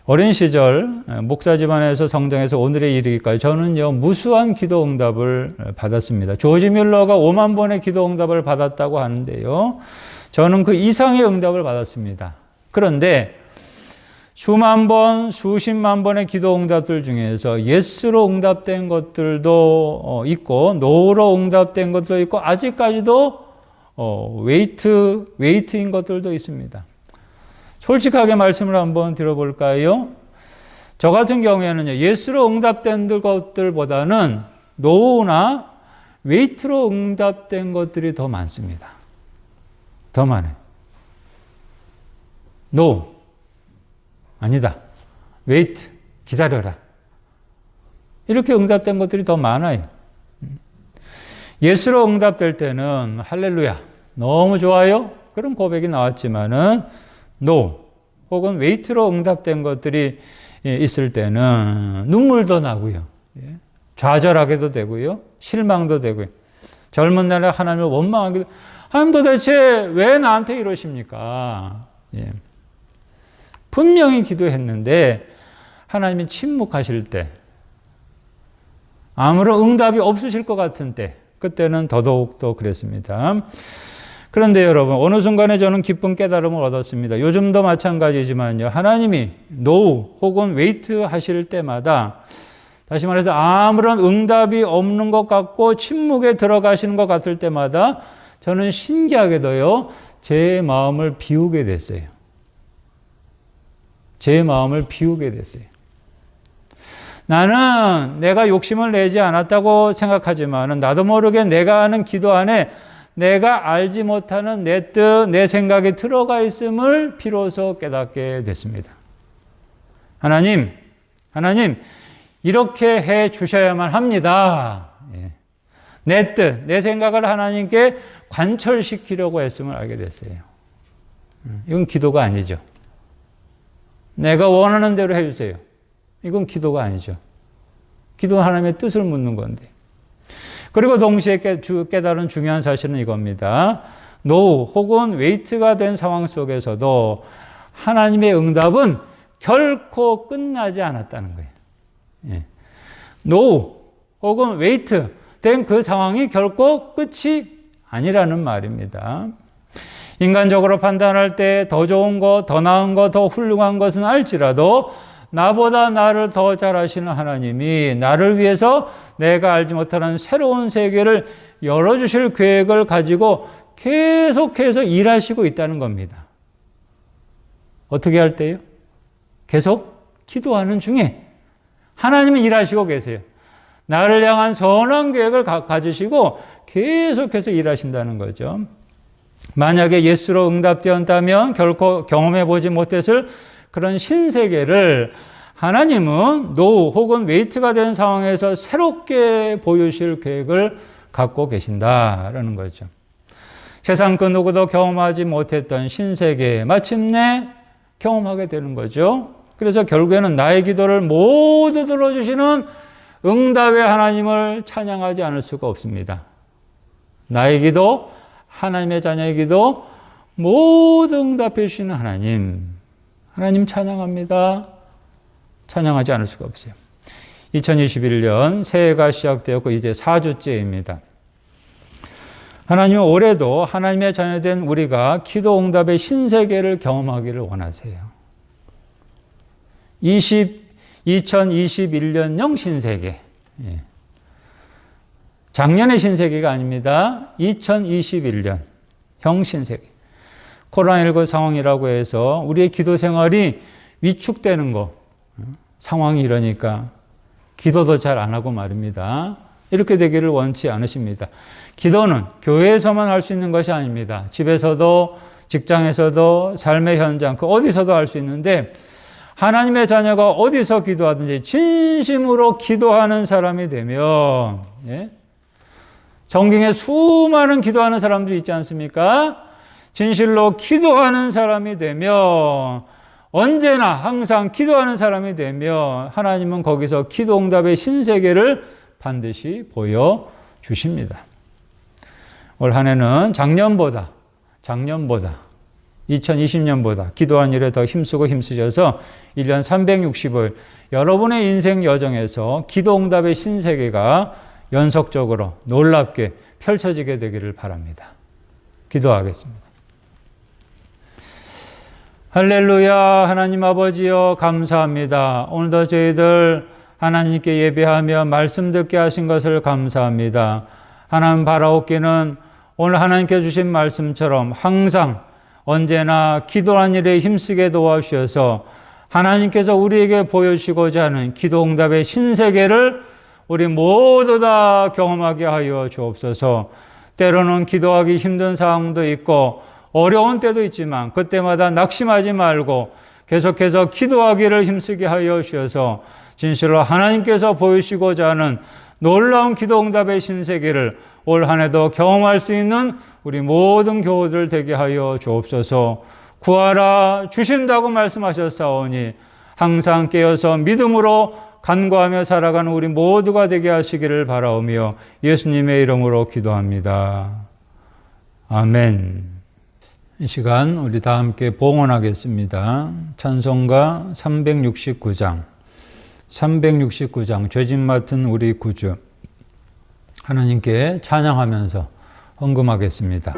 어린 시절 목사 집안에서 성장해서 오늘에 이르기까지 저는요 무수한 기도 응답을 받았습니다. 조지 뮬러가 5만 번의 기도 응답을 받았다고 하는데요. 저는 그 이상의 응답을 받았습니다. 그런데 수만 번, 수십만 번의 기도 응답들 중에서 예스로 응답된 것들도 있고 노로 응답된 것도 있고 아직까지도 웨이트인 것들도 있습니다. 솔직하게 말씀을 한번 드려볼까요? 저 같은 경우에는 예스로 응답된 것들보다는 노나 웨이트로 응답된 것들이 더 많습니다. 더 많아요. 노. 아니다. 웨이트. 기다려라. 이렇게 응답된 것들이 더 많아요. 예스로 응답될 때는 할렐루야. 너무 좋아요. 그런 고백이 나왔지만은 no 혹은 웨이트로 응답된 것들이 있을 때는 눈물도 나고요. 좌절하게도 되고요. 실망도 되고요. 젊은 날에 하나님을 원망하기도, 하나님 도대체 왜 나한테 이러십니까? 예. 분명히 기도했는데 하나님이 침묵하실 때, 아무런 응답이 없으실 것 같은 때, 그때는 더더욱 더 그랬습니다. 그런데 여러분, 어느 순간에 저는 기쁜 깨달음을 얻었습니다. 요즘도 마찬가지지만요. 하나님이 노우 혹은 웨이트 하실 때마다, 다시 말해서 아무런 응답이 없는 것 같고 침묵에 들어가시는 것 같을 때마다 저는 신기하게도요, 제 마음을 비우게 됐어요. 제 마음을 비우게 됐어요. 나는 내가 욕심을 내지 않았다고 생각하지만 나도 모르게 내가 하는 기도 안에 내가 알지 못하는 내 뜻, 내 생각이 들어가 있음을 비로소 깨닫게 됐습니다. 하나님, 이렇게 해 주셔야만 합니다. 내 뜻, 내 생각을 하나님께 관철시키려고 했음을 알게 됐어요. 이건 기도가 아니죠. 내가 원하는 대로 해주세요. 이건 기도가 아니죠. 기도는 하나님의 뜻을 묻는 건데. 그리고 동시에 깨달은 중요한 사실은 이겁니다. 노우 혹은 웨이트가 된 상황 속에서도 하나님의 응답은 결코 끝나지 않았다는 거예요. 예. 노우 혹은 웨이트 된 그 상황이 결코 끝이 아니라는 말입니다. 인간적으로 판단할 때 더 좋은 것, 더 나은 것, 더 훌륭한 것은 알지라도 나보다 나를 더 잘 아시는 하나님이 나를 위해서 내가 알지 못하는 새로운 세계를 열어주실 계획을 가지고 계속해서 일하시고 있다는 겁니다. 어떻게 할 때요? 계속 기도하는 중에 하나님은 일하시고 계세요. 나를 향한 선한 계획을 가지시고 계속해서 일하신다는 거죠. 만약에 예수로 응답되었다면 결코 경험해보지 못했을 그런 신세계를 하나님은 노우 혹은 웨이트가 된 상황에서 새롭게 보여주실 계획을 갖고 계신다라는 거죠. 세상 그 누구도 경험하지 못했던 신세계 마침내 경험하게 되는 거죠. 그래서 결국에는 나의 기도를 모두 들어주시는 응답의 하나님을 찬양하지 않을 수가 없습니다. 나의 기도, 하나님의 자녀의 기도 모두 응답해 주시는 하나님 찬양합니다. 찬양하지 않을 수가 없어요. 2021년 새해가 시작되었고 이제 4주째입니다. 하나님은 올해도 하나님의 자녀된 우리가 기도 응답의 신세계를 경험하기를 원하세요. 2021년형 신세계. 예. 작년의 신세계가 아닙니다. 2021년형 신세계. 코로나19 상황이라고 해서 우리의 기도 생활이 위축되는 거, 상황이 이러니까 기도도 잘 안 하고 말입니다. 이렇게 되기를 원치 않으십니다. 기도는 교회에서만 할 수 있는 것이 아닙니다. 집에서도, 직장에서도, 삶의 현장, 그 어디서도 할 수 있는데 하나님의 자녀가 어디서 기도하든지 진심으로 기도하는 사람이 되면, 예? 성경에 수많은 기도하는 사람들이 있지 않습니까? 진실로 기도하는 사람이 되면, 언제나 항상 기도하는 사람이 되면 하나님은 거기서 기도 응답의 신세계를 반드시 보여주십니다. 올 한 해는 작년보다 2020년보다 기도하는 일에 더 힘쓰고 힘쓰셔서 1년 365일 여러분의 인생 여정에서 기도 응답의 신세계가 연속적으로 놀랍게 펼쳐지게 되기를 바랍니다. 기도하겠습니다. 할렐루야. 하나님 아버지여 감사합니다. 오늘도 저희들 하나님께 예배하며 말씀 듣게 하신 것을 감사합니다. 하나님 바라옵기는 오늘 하나님께 주신 말씀처럼 항상 언제나 기도하는 일에 힘쓰게 도와주셔서 하나님께서 우리에게 보여주시고자 하는 기도 응답의 신세계를 우리 모두 다 경험하게 하여 주옵소서. 때로는 기도하기 힘든 상황도 있고 어려운 때도 있지만 그때마다 낙심하지 말고 계속해서 기도하기를 힘쓰게 하여 주셔서 진실로 하나님께서 보이시고자 하는 놀라운 기도 응답의 신세계를 올 한 해도 경험할 수 있는 우리 모든 교우들 되게 하여 주옵소서. 구하라 주신다고 말씀하셨사오니 항상 깨어서 믿음으로 간구하며 살아가는 우리 모두가 되게 하시기를 바라오며 예수님의 이름으로 기도합니다. 아멘. 이 시간 우리 다 함께 봉헌하겠습니다. 찬송가 369장 죄짐 맡은 우리 구주, 하나님께 찬양하면서 헌금하겠습니다.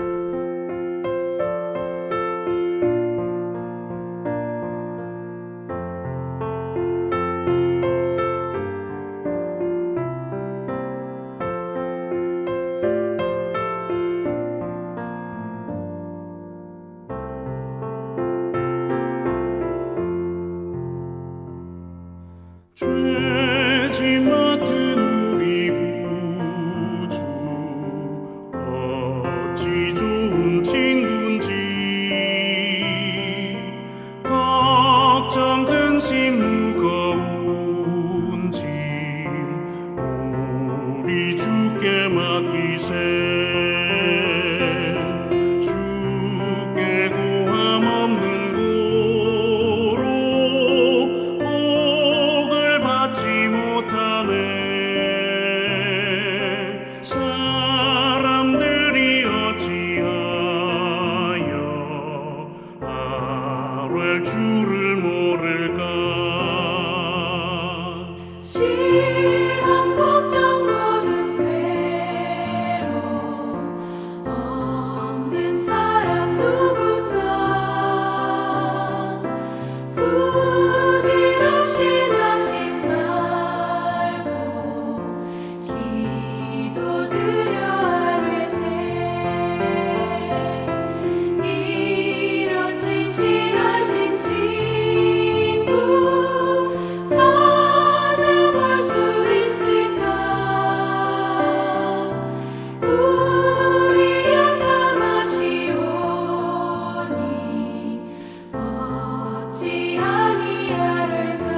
죄짐 맡은 우리 구주 어찌 좋은 친구인지 걱정 근심 무거운 짐 우리 주께 맡기세 주께 고함 없는 사람들이 어찌하여 아뢰 주를 모를까 시험 걱정 모든 괴로움 없는 사람 누군가 부질없이 나심 말고 기도드려 아뢰세 이런 진실하신 친구 찾아볼 수 있을까 우리 약함하시오니 어찌 아니하를까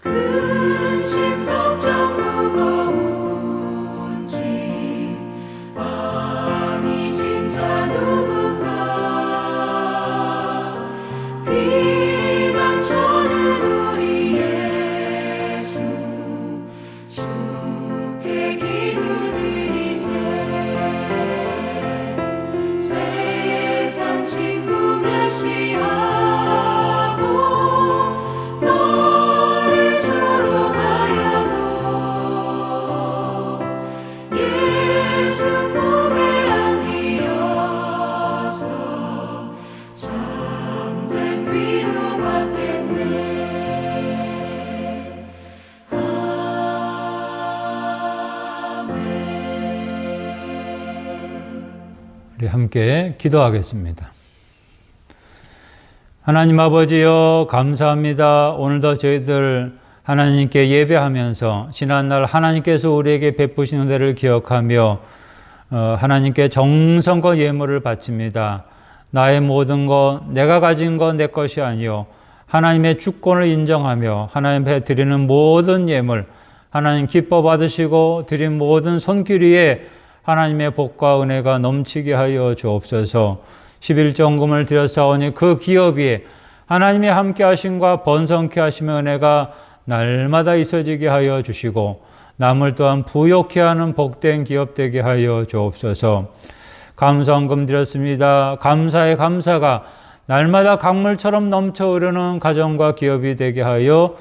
근심 걱정 무거운 짐 아니 진짜 누군가 비방 저는 우리 예수 주께 기도드리세 세상 친구 멸시하고 너를 조롱하여도 예수 품에 안기어서 참된 위로받겠네. 아멘. 우리 함께 기도하겠습니다. 하나님 아버지여 감사합니다. 오늘도 저희들 하나님께 예배하면서 지난날 하나님께서 우리에게 베푸신 은혜를 기억하며 하나님께 정성과 예물을 바칩니다. 나의 모든 것, 내가 가진 것 내 것이 아니요 하나님의 주권을 인정하며 하나님 앞에 드리는 모든 예물 하나님 기뻐 받으시고 드린 모든 손길 위에 하나님의 복과 은혜가 넘치게 하여 주옵소서. 11정금을 드렸사오니 그 기업 위에 하나님의 함께 하심과 번성케 하심의 은혜가 날마다 있어지게 하여 주시고 남을 또한 부욕케 하는 복된 기업 되게 하여 주옵소서. 감사헌금 드렸습니다. 감사의 감사가 날마다 강물처럼 넘쳐 흐르는 가정과 기업이 되게 하여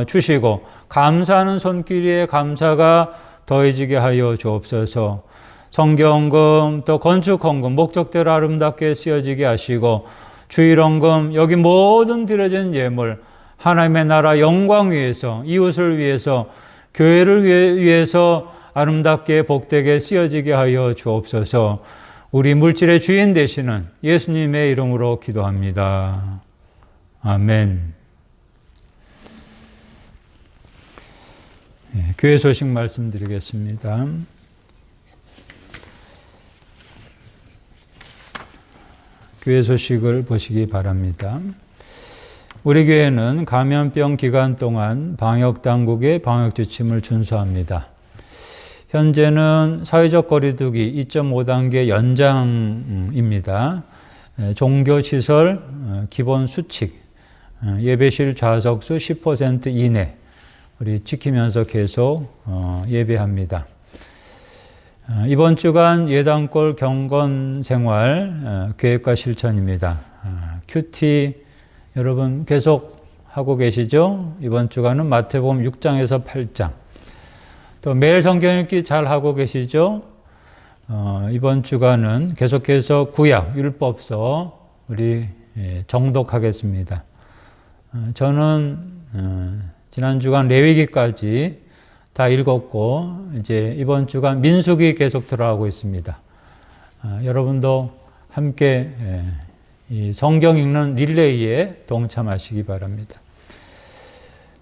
주시고 감사하는 손길 위에 감사가 더해지게 하여 주옵소서. 성경헌금 또 건축헌금 목적대로 아름답게 쓰여지게 하시고 주일헌금 여기 모든 드려진 예물 하나님의 나라 영광 위해서 이웃을 위해서 교회를 위해서 아름답게 복되게 쓰여지게 하여 주옵소서. 우리 물질의 주인 되시는 예수님의 이름으로 기도합니다. 아멘. 교회 소식 말씀드리겠습니다. 교회 소식을 보시기 바랍니다. 우리 교회는 감염병 기간 동안 방역당국의 방역지침을 준수합니다. 현재는 사회적 거리두기 2.5단계 연장입니다. 종교시설 기본 수칙, 예배실 좌석수 10% 이내 우리 지키면서 계속 예배합니다. 이번 주간 예당골 경건 생활 계획과 실천입니다. 큐티 여러분 계속 하고 계시죠? 이번 주간은 마태복음 6장에서 8장. 또 매일 성경 읽기 잘 하고 계시죠? 이번 주간은 계속해서 구약, 율법서 우리 정독하겠습니다. 저는 지난 주간 레위기까지 다 읽었고 이제 이번 주간 민수기 계속 들어가고 있습니다. 여러분도 함께 이 성경 읽는 릴레이에 동참하시기 바랍니다.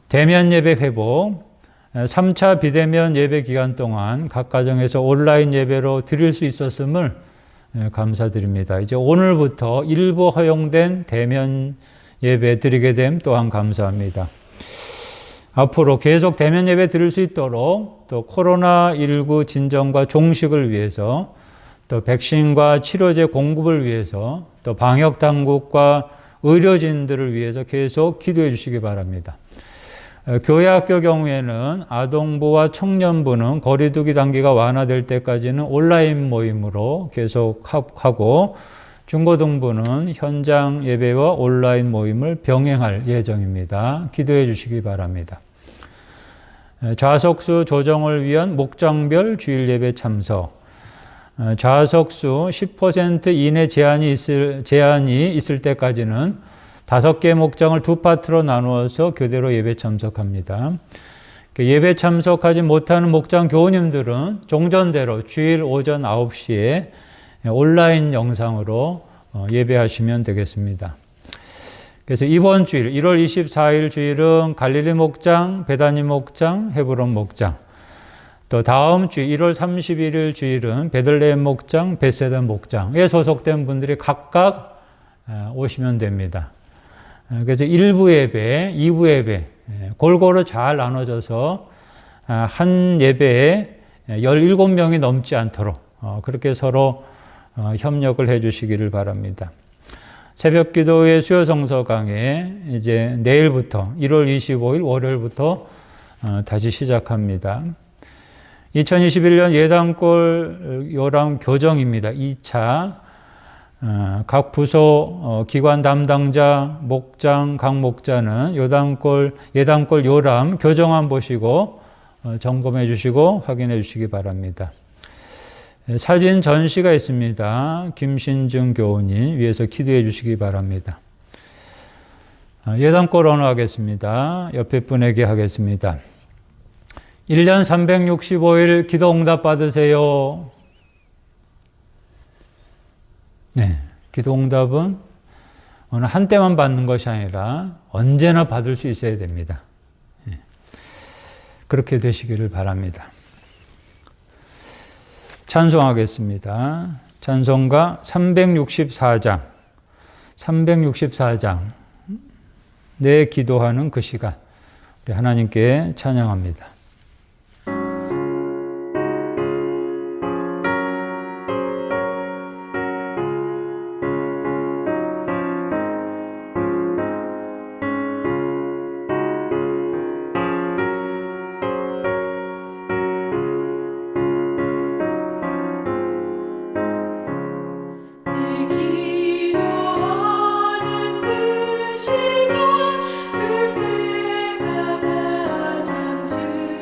대면 예배 회복, 3차 비대면 예배 기간 동안 각 가정에서 온라인 예배로 드릴 수 있었음을 감사드립니다. 이제 오늘부터 일부 허용된 대면 예배 드리게 됨 또한 감사합니다. 앞으로 계속 대면 예배 드릴 수 있도록 또 코로나19 진정과 종식을 위해서 또 백신과 치료제 공급을 위해서 또 방역 당국과 의료진들을 위해서 계속 기도해 주시기 바랍니다. 교회 학교 경우에는 아동부와 청년부는 거리두기 단계가 완화될 때까지는 온라인 모임으로 계속 하고 중고등부는 현장 예배와 온라인 모임을 병행할 예정입니다. 기도해 주시기 바랍니다. 좌석수 조정을 위한 목장별 주일 예배 참석, 좌석수 10% 이내 제한이 있을 때까지는 5개 목장을 두 파트로 나누어서 교대로 예배 참석합니다. 예배 참석하지 못하는 목장 교우님들은 종전대로 주일 오전 9시에 온라인 영상으로 예배하시면 되겠습니다. 그래서 이번 주일 1월 24일 주일은 갈릴리 목장, 베다니 목장, 헤브론 목장, 또 다음 주 1월 31일 주일은 베들레헴 목장, 벳세다 목장에 소속된 분들이 각각 오시면 됩니다. 그래서 1부 예배, 2부 예배 골고루 잘 나눠져서 한 예배에 17명이 넘지 않도록 그렇게 서로 협력을 해 주시기를 바랍니다. 새벽 기도의 수요 성서 강해 이제 내일부터 1월 25일 월요일부터 다시 시작합니다. 2021년 예당골 요람 교정입니다. 2차 각 부서 기관 담당자 목장 각 목자는 예당골 요람 교정안 보시고 점검해 주시고 확인해 주시기 바랍니다. 사진 전시가 있습니다. 김신중 교우님 위에서 기도해 주시기 바랍니다. 예당골 언어하겠습니다. 옆에 분에게 하겠습니다. 1년 365일 기도 응답 받으세요. 네, 기도 응답은 어느 한때만 받는 것이 아니라 언제나 받을 수 있어야 됩니다. 그렇게 되시기를 바랍니다. 찬송하겠습니다. 찬송가 364장. 내 기도하는 그 시간. 우리 하나님께 찬양합니다. 그때가 가장 즐거워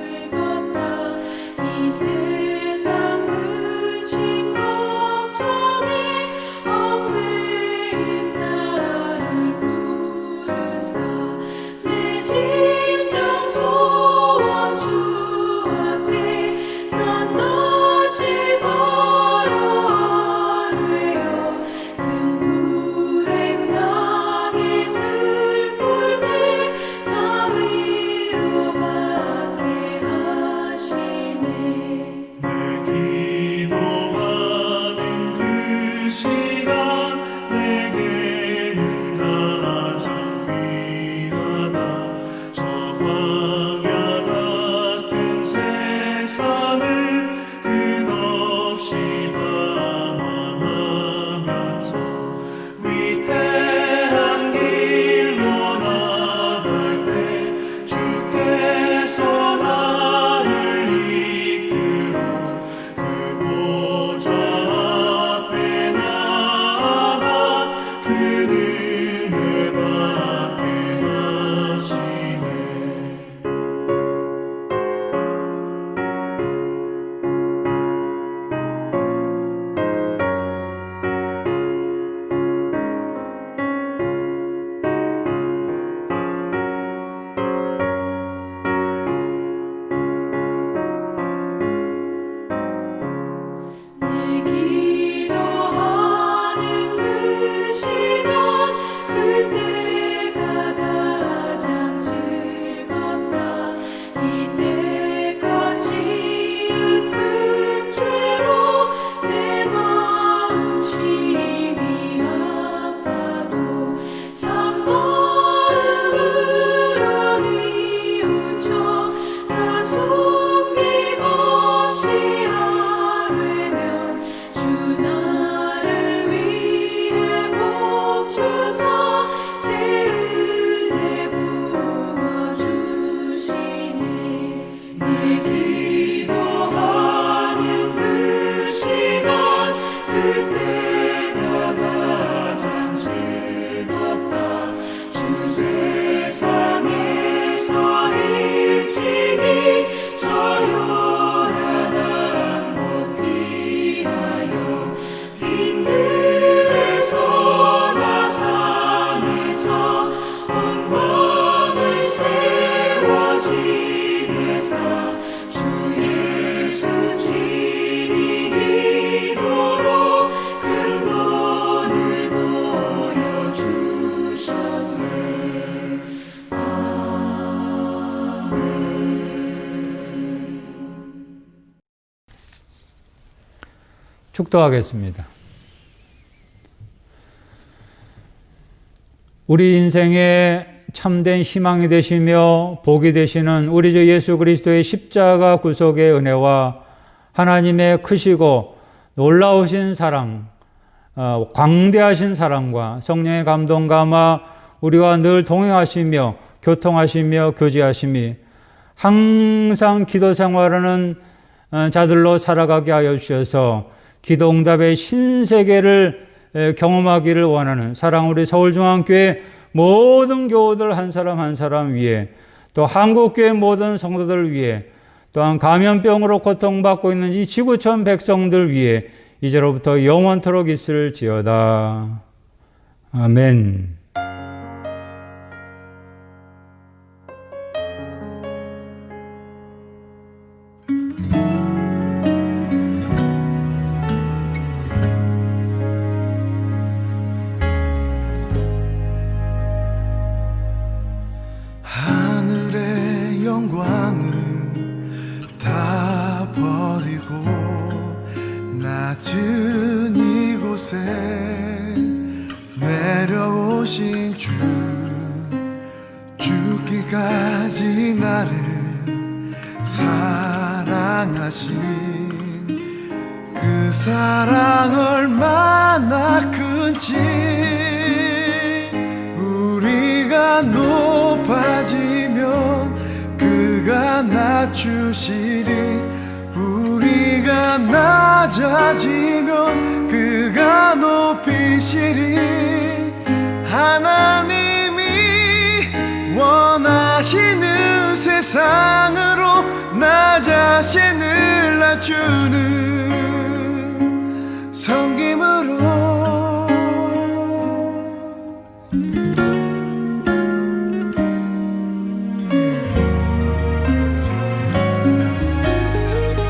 하사 온 마음을 세워 지내사 주 예수 친히 기도로 근본을 보여주셨네. 축도하겠습니다. 우리 인생의 참된 희망이 되시며 복이 되시는 우리 주 예수 그리스도의 십자가 구속의 은혜와 하나님의 크시고 놀라우신 사랑, 광대하신 사랑과 성령의 감동 감화 우리와 늘 동행하시며 교통하시며 교제하심이 항상 기도 생활하는 자들로 살아가게 하여 주셔서 기도 응답의 신세계를 경험하기를 원하는 사랑 우리 서울중앙교회 모든 교우들 한 사람 한 사람 위에, 또 한국교회 모든 성도들 위에, 또한 감염병으로 고통받고 있는 이 지구촌 백성들 위에 이제로부터 영원토록 있을지어다. 아멘. 하늘의 영광을 다 버리고 낮은 이곳에 내려오신 주, 죽기까지 나를 사랑하신 그 사랑 얼마나 큰지 우리가 높아지면 그가 낮추시리, 우리가 낮아지면 그가 높이시리. 하나님이 원하시는 세상으로 나 자신을 낮추는 섬김으로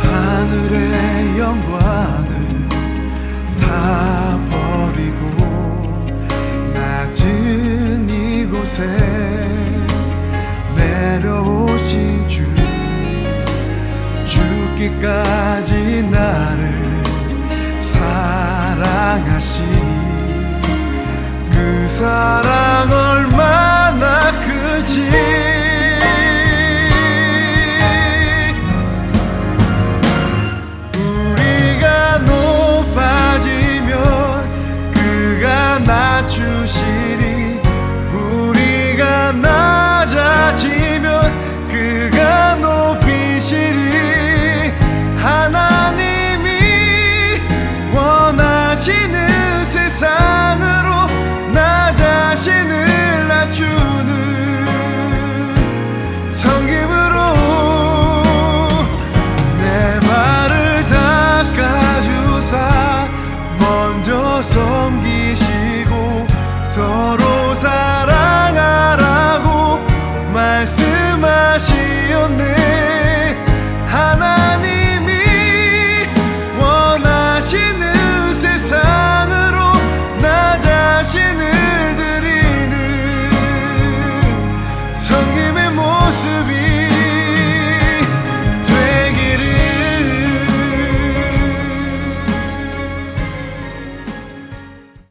하늘의 영광을 다 버리고 낮은 이곳에 내려오신 주, 죽기까지 나를 사랑하신 그 사랑을